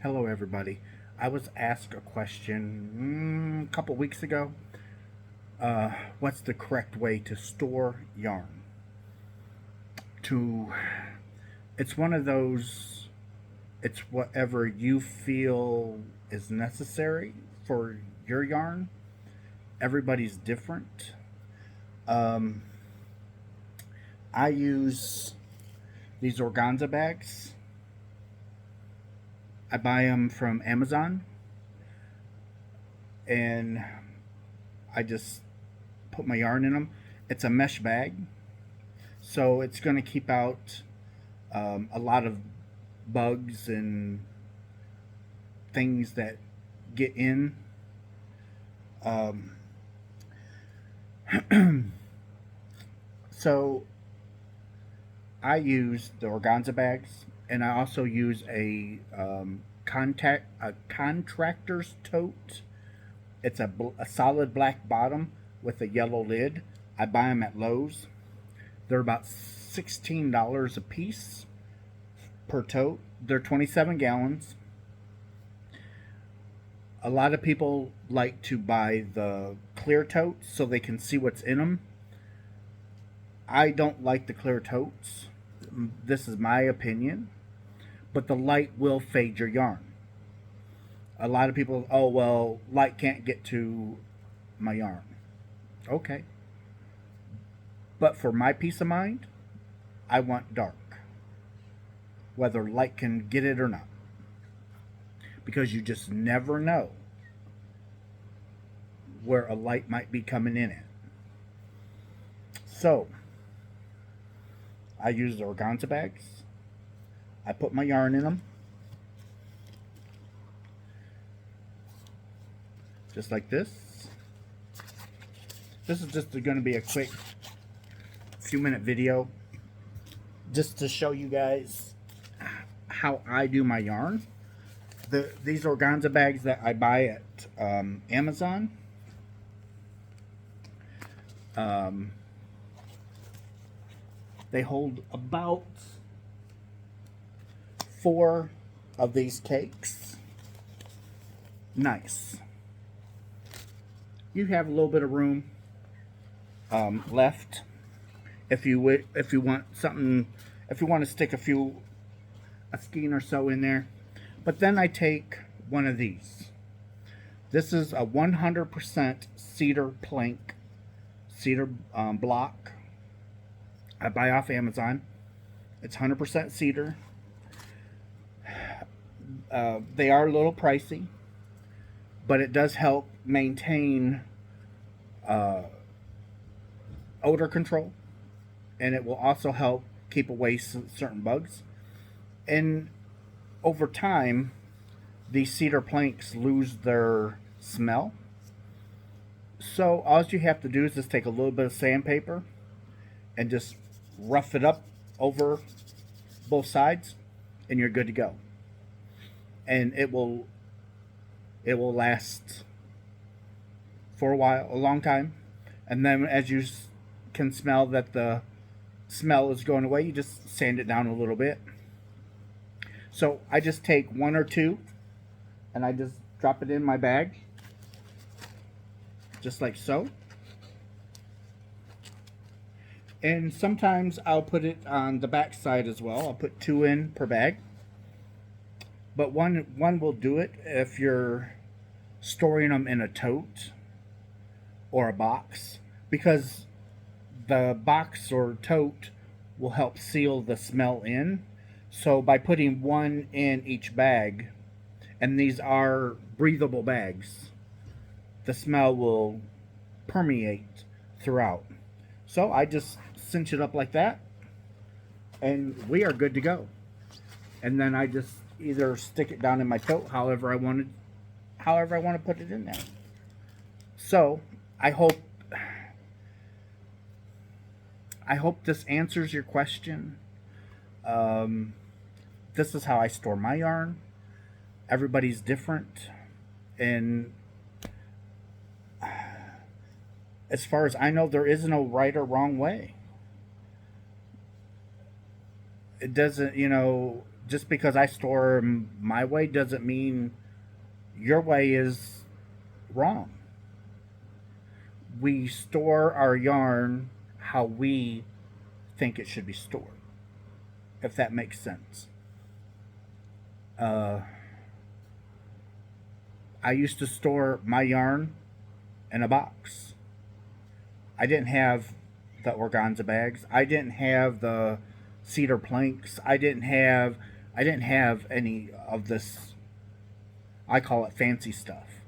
Hello, everybody. I was asked a question a couple weeks ago. What's the correct way to store yarn? To it's one of those. It's whatever you feel is necessary for your yarn. Everybody's different. Um, I use these organza bags. I buy them from Amazon, and I just put my yarn in them. It's a mesh bag, so it's going to keep out a lot of bugs and things that get in. Um, so I use the organza bags, and I also use a contractor's tote. It's a solid black bottom with a yellow lid. I buy them at Lowe's. They're about $16 a piece per tote. They're 27 gallons. A lot of people like to buy the clear totes so they can see what's in them. I don't like the clear totes. This is my opinion, but the light will fade your yarn. A lot of people, oh, well, light can't get to my yarn. Okay. But for my peace of mind, I want dark, whether light can get it or not. Because you just never know where a light might be coming in it. So, I use the organza bags. I put my yarn in them. Just like this. This is just going to be a quick few-minute video just to show you guys how I do my yarn. These organza bags that I buy at Amazon, they hold about 4 of these cakes. Nice. You have a little bit of room left if you want something, if you want to stick a skein or so in there. But then I take one of these. This is a 100% cedar plank, cedar block. I buy off Amazon. It's 100% cedar. They are a little pricey, but it does help maintain odor control, and it will also help keep away certain bugs. And over time, these cedar planks lose their smell. So all you have to do is just take a little bit of sandpaper and just rough it up over both sides, and you're good to go. And it will last for a long time. And then as you can smell that the smell is going away, you just sand it down a little bit. So I just take 1 or 2 and I just drop it in my bag, just like so. And sometimes I'll put it on the back side as well. I'll put 2 in per bag. But one will do it if you're storing them in a tote or a box, because the box or tote will help seal the smell in. So by putting 1 in each bag, and these are breathable bags, the smell will permeate throughout. So I just cinch it up like that, and we are good to go. And then I just either stick it down in my tote, however I want to put it in there. So I hope this answers your question. This is how I store my yarn. Everybody's different, and as far as I know, there is no right or wrong way. It doesn't, Just because I store 'em my way doesn't mean your way is wrong. We store our yarn how we think it should be stored, if that makes sense. Uh, I used to store my yarn in a box. I didn't have the organza bags. I didn't have the cedar planks. I didn't have any of this, I call it fancy stuff.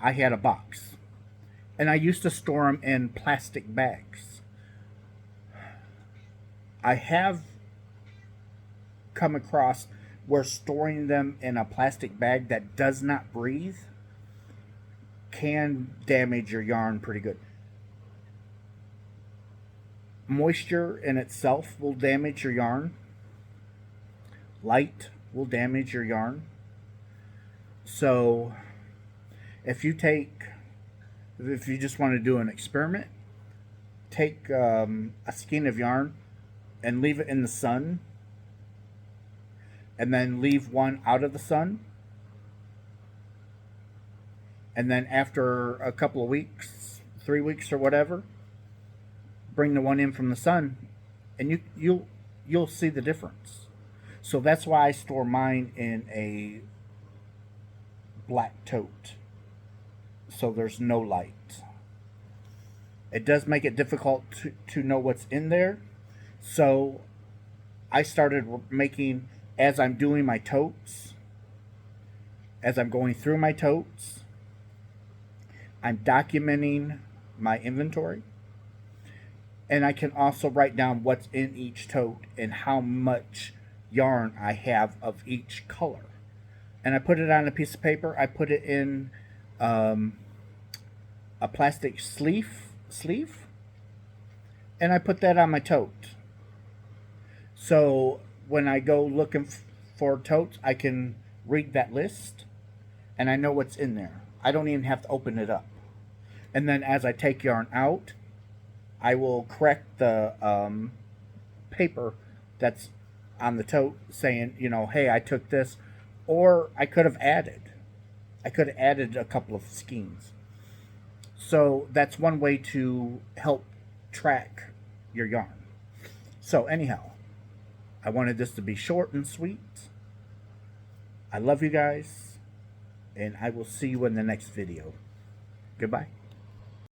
I had a box. And I used to store them in plastic bags. I have come across where storing them in a plastic bag that does not breathe can damage your yarn pretty good. Moisture in itself will damage your yarn. Light will damage your yarn. So if you just want to do an experiment, take a skein of yarn and leave it in the sun, and then leave one out of the sun, and then after a couple of weeks, 3 weeks or whatever, bring the one in from the sun, and you'll see the difference. So that's why I store mine in a black tote, so there's no light. It does make it difficult to know what's in there. So I started making, as I'm doing my totes, as I'm going through my totes, I'm documenting my inventory. And I can also write down what's in each tote and how much yarn I have of each color. And I put it on a piece of paper. I put it in a plastic sleeve, and I put that on my tote. So when I go looking for totes, I can read that list, and I know what's in there. I don't even have to open it up. And then as I take yarn out, I will correct the paper that's on the tote saying, hey, I took this. Or I could have added. A couple of skeins. So that's one way to help track your yarn. So anyhow, I wanted this to be short and sweet. I love you guys, and I will see you in the next video. Goodbye.